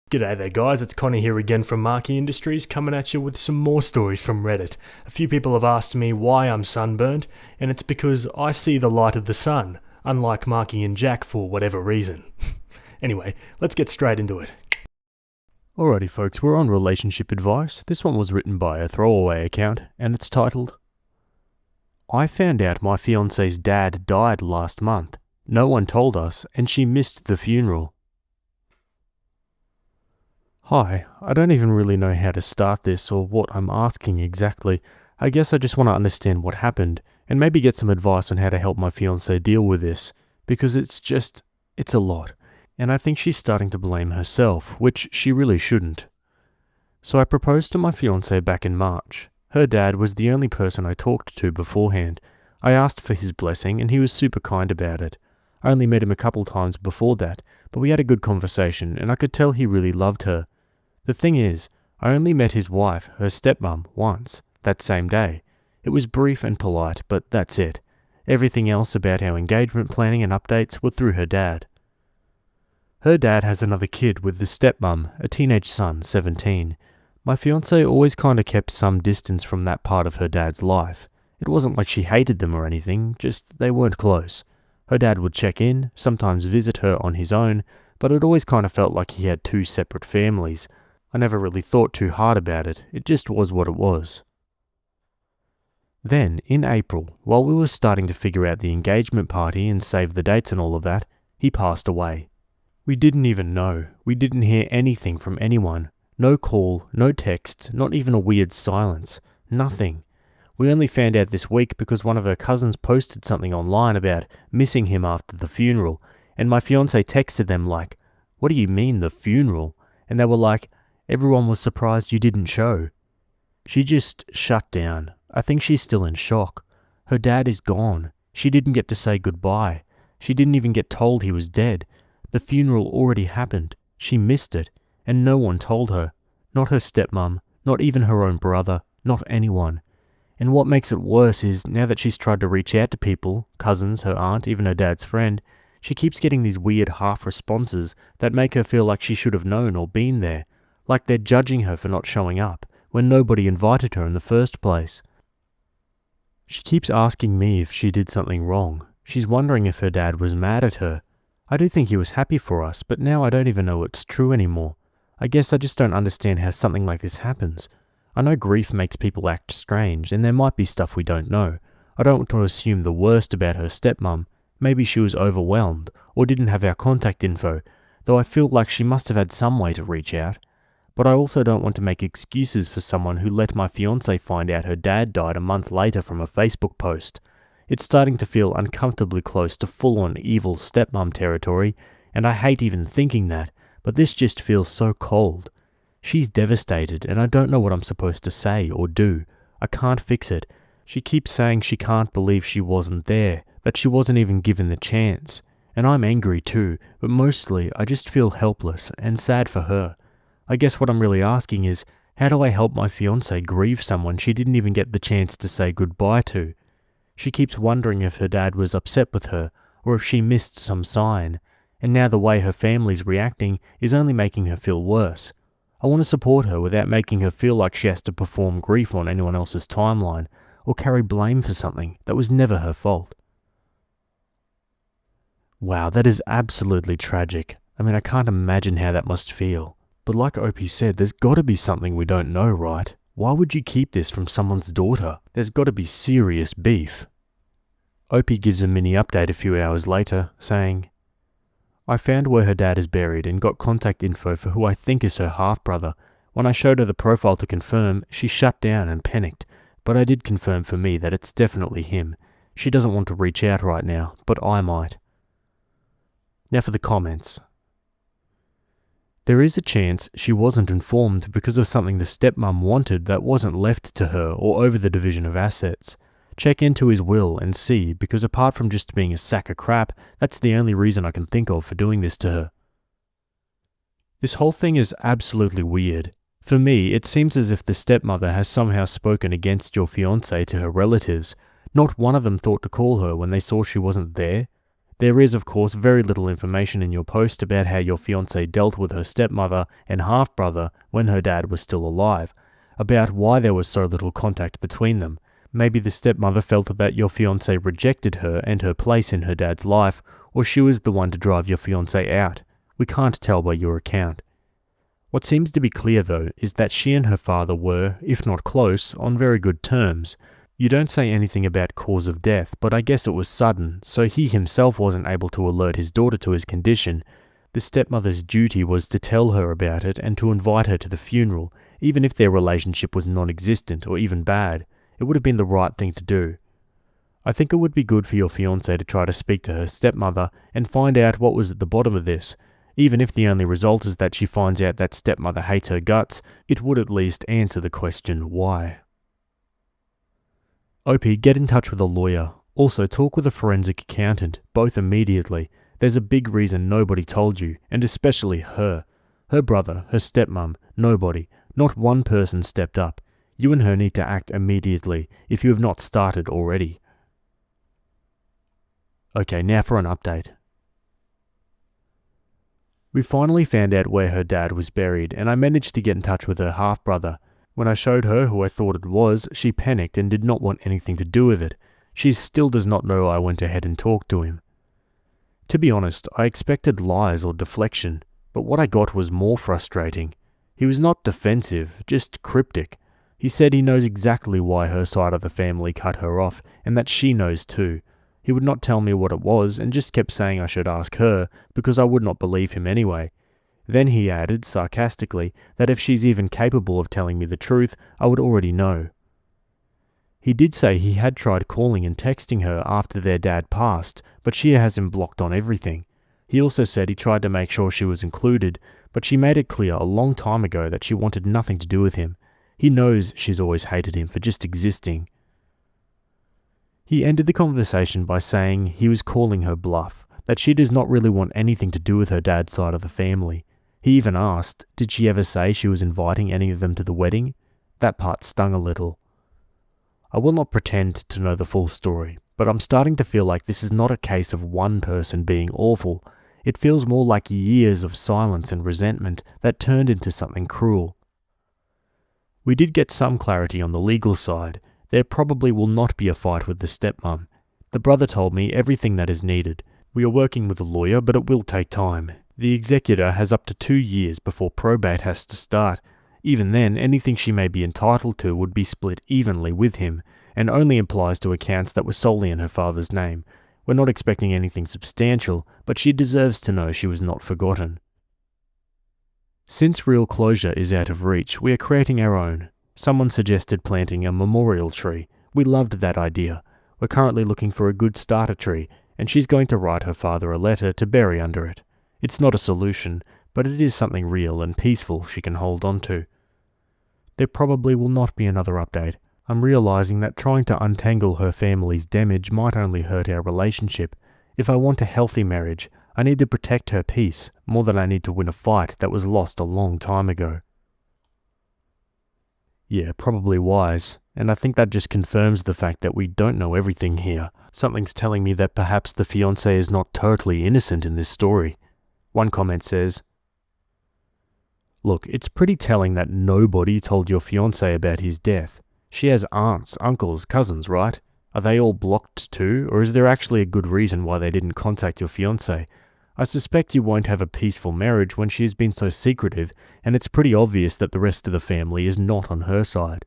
G'day there guys, it's Connie here again from Marquee Industries, coming at you with some more stories from Reddit. A few people have asked me why I'm sunburned, and it's because I see the light of the sun, unlike Marky and Jack for whatever reason. Anyway, let's get straight into it. Alrighty folks, we're on relationship advice. This one was written by a throwaway account, and it's titled, I found out my fiance's dad died last month. No one told us, and she missed the funeral. Hi, I don't even really know how to start this or what I'm asking exactly. I guess I just want to understand what happened and maybe get some advice on how to help my fiancé deal with this, because it's a lot. And I think she's starting to blame herself, which she really shouldn't. So I proposed to my fiancé back in March. Her dad was the only person I talked to beforehand. I asked for his blessing and he was super kind about it. I only met him a couple times before that, but we had a good conversation and I could tell he really loved her. The thing is, I only met his wife, her stepmom, once, that same day. It was brief and polite, but that's it. Everything else about our engagement planning and updates were through her dad. Her dad has another kid with the stepmom, a teenage son, 17. My fiancée always kinda kept some distance from that part of her dad's life. It wasn't like she hated them or anything, just they weren't close. Her dad would check in, sometimes visit her on his own, but it always kinda felt like he had two separate families. I never really thought too hard about it, it just was what it was. Then, in April, while we were starting to figure out the engagement party and save the dates and all of that, he passed away. We didn't even know, we didn't hear anything from anyone. No call, no text, not even a weird silence, nothing. We only found out this week because one of her cousins posted something online about missing him after the funeral, and my fiancé texted them like, "What do you mean, the funeral?" And they were like, "Everyone was surprised you didn't show." She just shut down. I think she's still in shock. Her dad is gone. She didn't get to say goodbye. She didn't even get told he was dead. The funeral already happened. She missed it, and no one told her. Not her stepmom, not even her own brother, not anyone. And what makes it worse is, now that she's tried to reach out to people, cousins, her aunt, even her dad's friend, she keeps getting these weird half responses that make her feel like she should have known or been there. Like they're judging her for not showing up, when nobody invited her in the first place. She keeps asking me if she did something wrong. She's wondering if her dad was mad at her. I do think he was happy for us, but now I don't even know it's true anymore. I guess I just don't understand how something like this happens. I know grief makes people act strange, and there might be stuff we don't know. I don't want to assume the worst about her stepmom. Maybe she was overwhelmed, or didn't have our contact info, though I feel like she must have had some way to reach out. But I also don't want to make excuses for someone who let my fiancé find out her dad died a month later from a Facebook post. It's starting to feel uncomfortably close to full-on evil stepmom territory, and I hate even thinking that, but this just feels so cold. She's devastated, and I don't know what I'm supposed to say or do. I can't fix it. She keeps saying she can't believe she wasn't there, that she wasn't even given the chance. And I'm angry too, but mostly I just feel helpless and sad for her. I guess what I'm really asking is, how do I help my fiancé grieve someone she didn't even get the chance to say goodbye to? She keeps wondering if her dad was upset with her, or if she missed some sign, and now the way her family's reacting is only making her feel worse. I want to support her without making her feel like she has to perform grief on anyone else's timeline, or carry blame for something that was never her fault. Wow, that is absolutely tragic. I mean, I can't imagine how that must feel. But like Opie said, there's gotta be something we don't know, right? Why would you keep this from someone's daughter? There's gotta be serious beef. Opie gives a mini update a few hours later, saying, I found where her dad is buried and got contact info for who I think is her half-brother. When I showed her the profile to confirm, she shut down and panicked, but I did confirm for me that it's definitely him. She doesn't want to reach out right now, but I might. Now for the comments. There is a chance she wasn't informed because of something the stepmom wanted that wasn't left to her or over the division of assets. Check into his will and see, because apart from just being a sack of crap, that's the only reason I can think of for doing this to her. This whole thing is absolutely weird. For me, it seems as if the stepmother has somehow spoken against your fiancé to her relatives. Not one of them thought to call her when they saw she wasn't there. There is, of course, very little information in your post about how your fiancé dealt with her stepmother and half-brother when her dad was still alive, about why there was so little contact between them. Maybe the stepmother felt that your fiancé rejected her and her place in her dad's life, or she was the one to drive your fiancé out. We can't tell by your account. What seems to be clear, though, is that she and her father were, if not close, on very good terms. You don't say anything about cause of death, but I guess it was sudden, so he himself wasn't able to alert his daughter to his condition. The stepmother's duty was to tell her about it and to invite her to the funeral, even if their relationship was non-existent or even bad. It would have been the right thing to do. I think it would be good for your fiancé to try to speak to her stepmother and find out what was at the bottom of this. Even if the only result is that she finds out that stepmother hates her guts, it would at least answer the question why. OP, get in touch with a lawyer. Also, talk with a forensic accountant, both immediately. There's a big reason nobody told you, and especially her. Her brother, her stepmom, nobody. Not one person stepped up. You and her need to act immediately, if you have not started already. Okay, now for an update. We finally found out where her dad was buried, and I managed to get in touch with her half-brother. When I showed her who I thought it was, she panicked and did not want anything to do with it. She still does not know I went ahead and talked to him. To be honest, I expected lies or deflection, but what I got was more frustrating. He was not defensive, just cryptic. He said he knows exactly why her side of the family cut her off, and that she knows too. He would not tell me what it was, and just kept saying I should ask her, because I would not believe him anyway. Then he added, sarcastically, that if she's even capable of telling me the truth, I would already know. He did say he had tried calling and texting her after their dad passed, but she has him blocked on everything. He also said he tried to make sure she was included, but she made it clear a long time ago that she wanted nothing to do with him. He knows she's always hated him for just existing. He ended the conversation by saying he was calling her bluff, that she does not really want anything to do with her dad's side of the family. He even asked, did she ever say she was inviting any of them to the wedding? That part stung a little. I will not pretend to know the full story, but I'm starting to feel like this is not a case of one person being awful. It feels more like years of silence and resentment that turned into something cruel. We did get some clarity on the legal side. There probably will not be a fight with the stepmom. The brother told me everything that is needed. We are working with a lawyer, but it will take time. The executor has up to 2 years before probate has to start. Even then, anything she may be entitled to would be split evenly with him, and only applies to accounts that were solely in her father's name. We're not expecting anything substantial, but she deserves to know she was not forgotten. Since real closure is out of reach, we are creating our own. Someone suggested planting a memorial tree. We loved that idea. We're currently looking for a good starter tree, and she's going to write her father a letter to bury under it. It's not a solution, but it is something real and peaceful she can hold on to. There probably will not be another update. I'm realizing that trying to untangle her family's damage might only hurt our relationship. If I want a healthy marriage, I need to protect her peace more than I need to win a fight that was lost a long time ago. Yeah, probably wise, and I think that just confirms the fact that we don't know everything here. Something's telling me that perhaps the fiancé is not totally innocent in this story. One comment says, "Look, it's pretty telling that nobody told your fiancé about his death. She has aunts, uncles, cousins, right? Are they all blocked too, or is there actually a good reason why they didn't contact your fiancé? I suspect you won't have a peaceful marriage when she has been so secretive, and it's pretty obvious that the rest of the family is not on her side."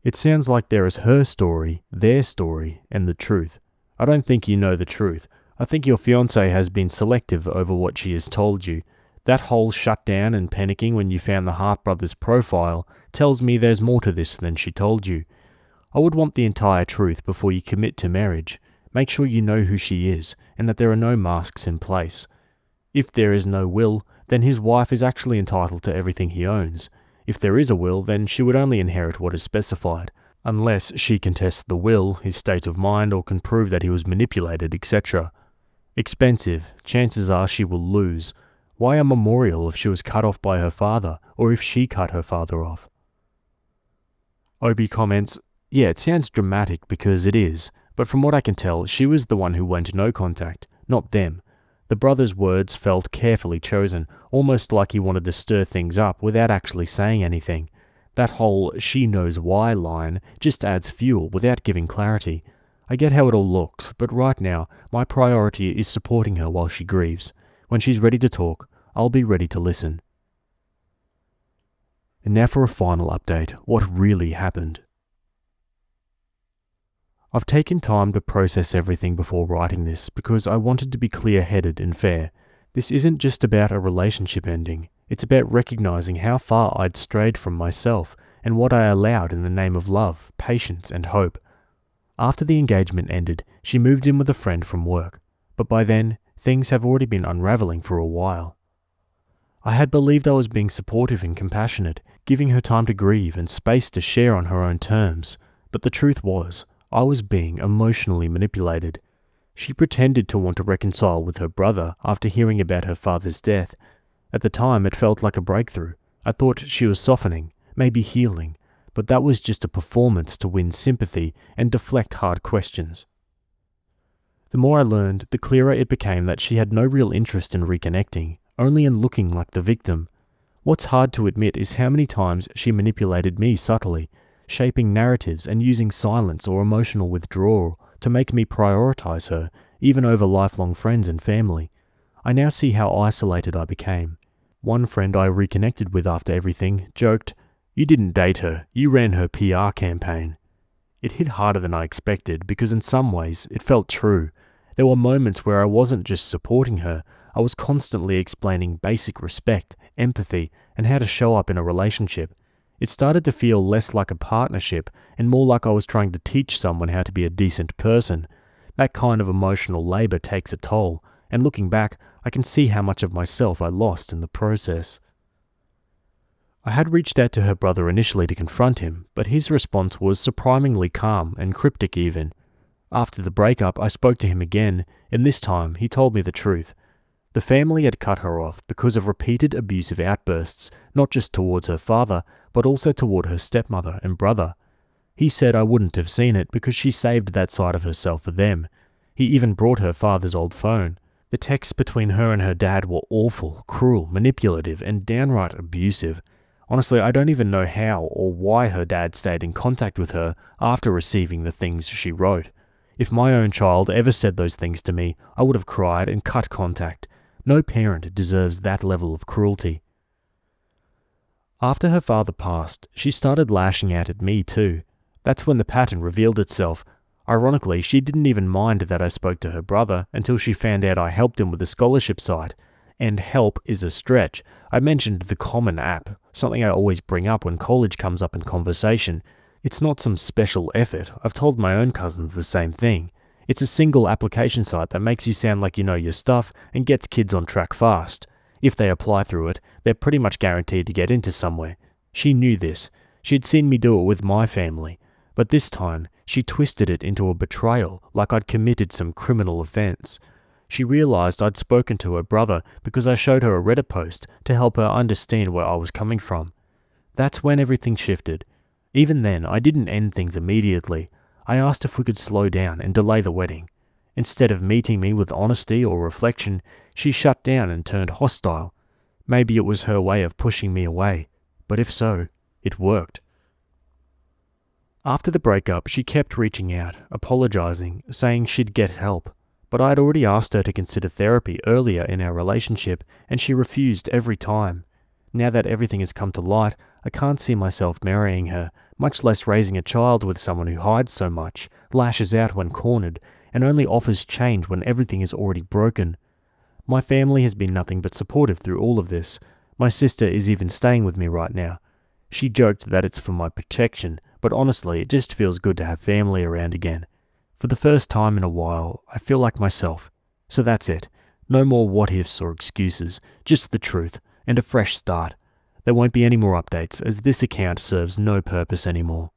It sounds like there is her story, their story, and the truth. I don't think you know the truth. I think your fiancé has been selective over what she has told you. That whole shutdown and panicking when you found the half-brother's profile tells me there's more to this than she told you. I would want the entire truth before you commit to marriage. Make sure you know who she is, and that there are no masks in place. If there is no will, then his wife is actually entitled to everything he owns. If there is a will, then she would only inherit what is specified, unless she contests the will, his state of mind, or can prove that he was manipulated, etc. Expensive. Chances are she will lose. Why a memorial if she was cut off by her father, or if she cut her father off? Obi comments, "Yeah, it sounds dramatic because it is, but from what I can tell, she was the one who went no contact, not them. The brother's words felt carefully chosen, almost like he wanted to stir things up without actually saying anything. That whole "she knows why" line just adds fuel without giving clarity. I get how it all looks, but right now, my priority is supporting her while she grieves. When she's ready to talk, I'll be ready to listen. And now for a final update, what really happened. I've taken time to process everything before writing this because I wanted to be clear-headed and fair. This isn't just about a relationship ending, it's about recognizing how far I'd strayed from myself and what I allowed in the name of love, patience, and hope. After the engagement ended, she moved in with a friend from work, but by then, things have already been unraveling for a while. I had believed I was being supportive and compassionate, giving her time to grieve and space to share on her own terms, but the truth was, I was being emotionally manipulated. She pretended to want to reconcile with her brother after hearing about her father's death. At the time, it felt like a breakthrough. I thought she was softening, maybe healing, but that was just a performance to win sympathy and deflect hard questions. The more I learned, the clearer it became that she had no real interest in reconnecting, only in looking like the victim. What's hard to admit is how many times she manipulated me subtly, shaping narratives and using silence or emotional withdrawal to make me prioritize her, even over lifelong friends and family. I now see how isolated I became. One friend I reconnected with after everything joked, "You didn't date her, you ran her PR campaign." It hit harder than I expected because in some ways it felt true. There were moments where I wasn't just supporting her, I was constantly explaining basic respect, empathy, and how to show up in a relationship. It started to feel less like a partnership and more like I was trying to teach someone how to be a decent person. That kind of emotional labor takes a toll, and looking back, I can see how much of myself I lost in the process. I had reached out to her brother initially to confront him, but his response was surprisingly calm and cryptic even. After the breakup, I spoke to him again, and this time he told me the truth. The family had cut her off because of repeated abusive outbursts, not just towards her father, but also toward her stepmother and brother. He said I wouldn't have seen it because she saved that side of herself for them. He even brought her father's old phone. The texts between her and her dad were awful, cruel, manipulative, and downright abusive. Honestly, I don't even know how or why her dad stayed in contact with her after receiving the things she wrote. If my own child ever said those things to me, I would have cried and cut contact. No parent deserves that level of cruelty. After her father passed, she started lashing out at me too. That's when the pattern revealed itself. Ironically, she didn't even mind that I spoke to her brother until she found out I helped him with a scholarship site. And help is a stretch. I mentioned the Common app, something I always bring up when college comes up in conversation. It's not some special effort. I've told my own cousins the same thing. It's a single application site that makes you sound like you know your stuff and gets kids on track fast. If they apply through it, they're pretty much guaranteed to get into somewhere. She knew this. She'd seen me do it with my family. But this time, she twisted it into a betrayal, like I'd committed some criminal offense. She realized I'd spoken to her brother because I showed her a Reddit post to help her understand where I was coming from. That's when everything shifted. Even then, I didn't end things immediately. I asked if we could slow down and delay the wedding. Instead of meeting me with honesty or reflection, she shut down and turned hostile. Maybe it was her way of pushing me away, but if so, it worked. After the breakup, she kept reaching out, apologizing, saying she'd get help. But I'd already asked her to consider therapy earlier in our relationship, and she refused every time. Now that everything has come to light, I can't see myself marrying her, much less raising a child with someone who hides so much, lashes out when cornered, and only offers change when everything is already broken. My family has been nothing but supportive through all of this. My sister is even staying with me right now. She joked that it's for my protection, but honestly, it just feels good to have family around again. For the first time in a while, I feel like myself. So that's it. No more what-ifs or excuses, just the truth, and a fresh start. There won't be any more updates, as this account serves no purpose anymore.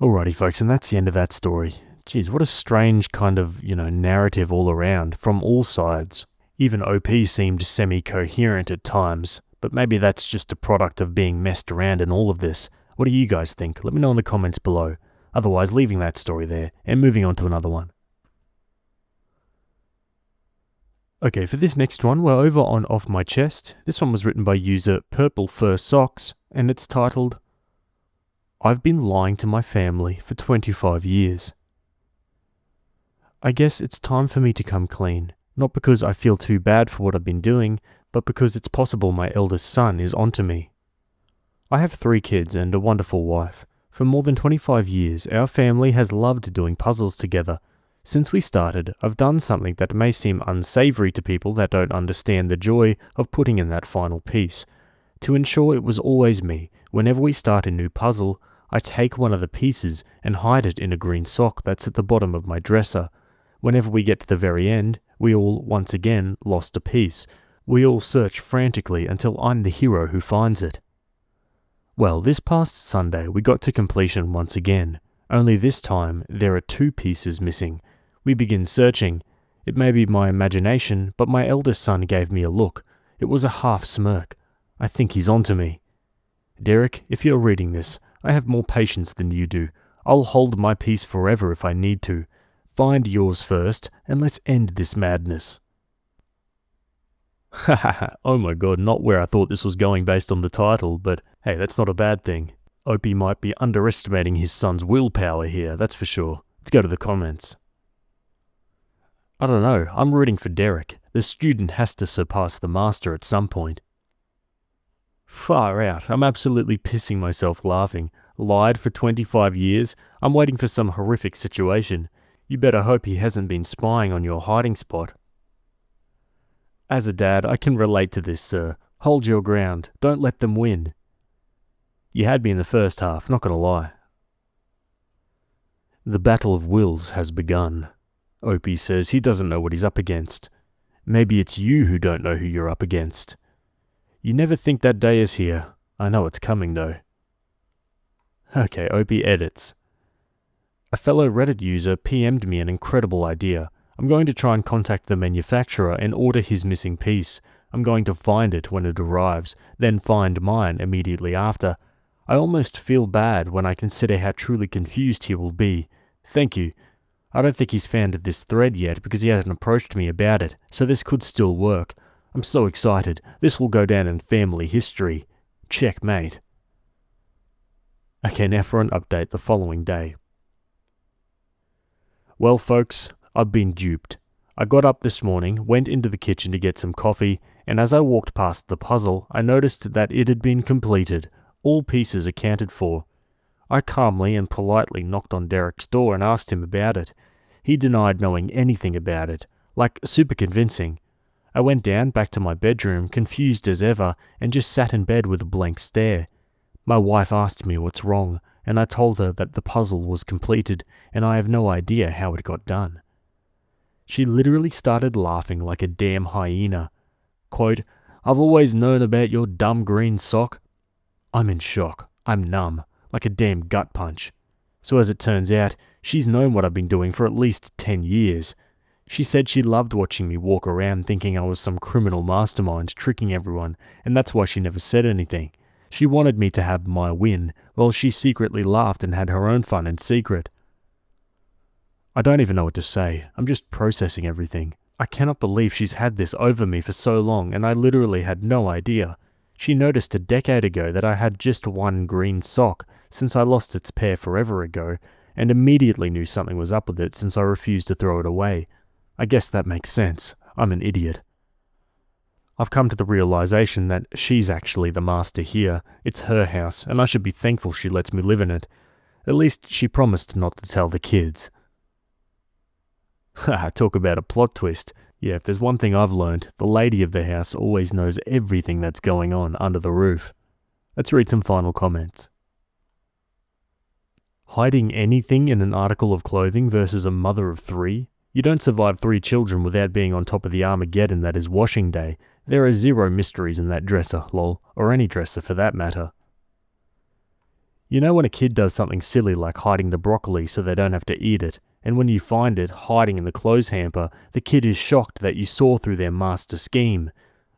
Alrighty folks, and that's the end of that story. Geez, what a strange kind of, narrative all around, from all sides. Even OP seemed semi-coherent at times, but maybe that's just a product of being messed around in all of this. What do you guys think? Let me know in the comments below. Otherwise, leaving that story there and moving on to another one. Okay, for this next one, we're over on Off My Chest. This one was written by user Purple Fur Socks, and it's titled, I've been lying to my family for 25 years. I guess it's time for me to come clean, not because I feel too bad for what I've been doing, but because it's possible my eldest son is onto me. I have 3 kids and a wonderful wife. For more than 25 years, our family has loved doing puzzles together. Since we started, I've done something that may seem unsavory to people that don't understand the joy of putting in that final piece. To ensure it was always me, whenever we start a new puzzle, I take one of the pieces and hide it in a green sock that's at the bottom of my dresser. Whenever we get to the very end, we all, once again, lost a piece. We all search frantically until I'm the hero who finds it. Well, this past Sunday we got to completion once again, only this time there are 2 pieces missing. We begin searching. It may be my imagination, but my eldest son gave me a look. It was a half smirk. I think he's onto me. Derek, if you're reading this, I have more patience than you do. I'll hold my peace forever if I need to. Find yours first, and let's end this madness. Hahaha, oh my god, not where I thought this was going based on the title, but hey, that's not a bad thing. Opie might be underestimating his son's willpower here, that's for sure. Let's go to the comments. I don't know, I'm rooting for Derek. The student has to surpass the master at some point. Far out, I'm absolutely pissing myself laughing. Lied for 25 years? I'm waiting for some horrific situation. You better hope he hasn't been spying on your hiding spot. As a dad, I can relate to this, sir. Hold your ground. Don't let them win. You had me in the first half, not gonna lie. The battle of wills has begun. Opie says he doesn't know what he's up against. Maybe it's you who don't know who you're up against. You never think that day is here. I know it's coming, though. Okay, Opie edits. A fellow Reddit user PM'd me an incredible idea. I'm going to try and contact the manufacturer and order his missing piece. I'm going to find it when it arrives, then find mine immediately after. I almost feel bad when I consider how truly confused he will be. Thank you. I don't think he's found this thread yet because he hasn't approached me about it, so this could still work. I'm so excited. This will go down in family history. Checkmate. Okay, now for an update the following day. Well, folks, I've been duped. I got up this morning, went into the kitchen to get some coffee, and as I walked past the puzzle, I noticed that it had been completed, all pieces accounted for. I calmly and politely knocked on Derek's door and asked him about it. He denied knowing anything about it, like super convincing. I went down back to my bedroom, confused as ever, and just sat in bed with a blank stare. My wife asked me what's wrong, and I told her that the puzzle was completed, and I have no idea how it got done. She literally started laughing like a damn hyena. Quote, I've always known about your dumb green sock. I'm in shock. I'm numb, like a damn gut punch. So as it turns out, she's known what I've been doing for at least 10 years. She said she loved watching me walk around thinking I was some criminal mastermind tricking everyone, and that's why she never said anything. She wanted me to have my win, while she secretly laughed and had her own fun in secret. I don't even know what to say. I'm just processing everything. I cannot believe she's had this over me for so long, and I literally had no idea. She noticed a decade ago that I had just one green sock, since I lost its pair forever ago, and immediately knew something was up with it since I refused to throw it away. I guess that makes sense. I'm an idiot. I've come to the realization that she's actually the master here. It's her house, and I should be thankful she lets me live in it. At least she promised not to tell the kids. Haha, talk about a plot twist. Yeah, if there's one thing I've learned, the lady of the house always knows everything that's going on under the roof. Let's read some final comments. Hiding anything in an article of clothing versus a mother of 3? You don't survive 3 children without being on top of the Armageddon that is washing day. There are 0 mysteries in that dresser, lol, or any dresser for that matter. You know when a kid does something silly like hiding the broccoli so they don't have to eat it, and when you find it hiding in the clothes hamper, the kid is shocked that you saw through their master scheme.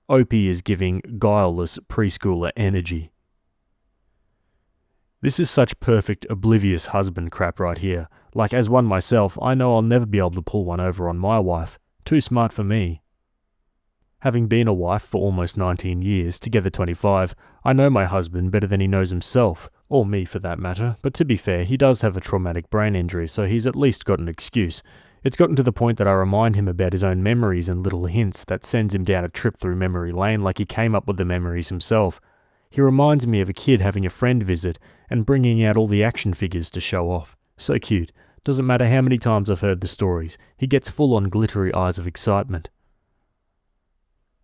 Opie is giving guileless preschooler energy. This is such perfect oblivious husband crap right here. Like, as one myself, I know I'll never be able to pull one over on my wife. Too smart for me. Having been a wife for almost 19 years, together 25, I know my husband better than he knows himself, or me for that matter, but to be fair, he does have a traumatic brain injury, so he's at least got an excuse. It's gotten to the point that I remind him about his own memories and little hints that sends him down a trip through memory lane like he came up with the memories himself. He reminds me of a kid having a friend visit and bringing out all the action figures to show off. So cute. Doesn't matter how many times I've heard the stories, he gets full on glittery eyes of excitement.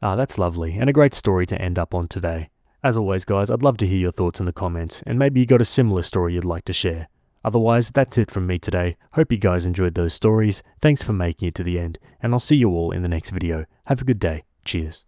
Ah, that's lovely, and a great story to end up on today. As always guys, I'd love to hear your thoughts in the comments, and maybe you got a similar story you'd like to share. Otherwise, that's it from me today. Hope you guys enjoyed those stories, thanks for making it to the end, and I'll see you all in the next video. Have a good day. Cheers.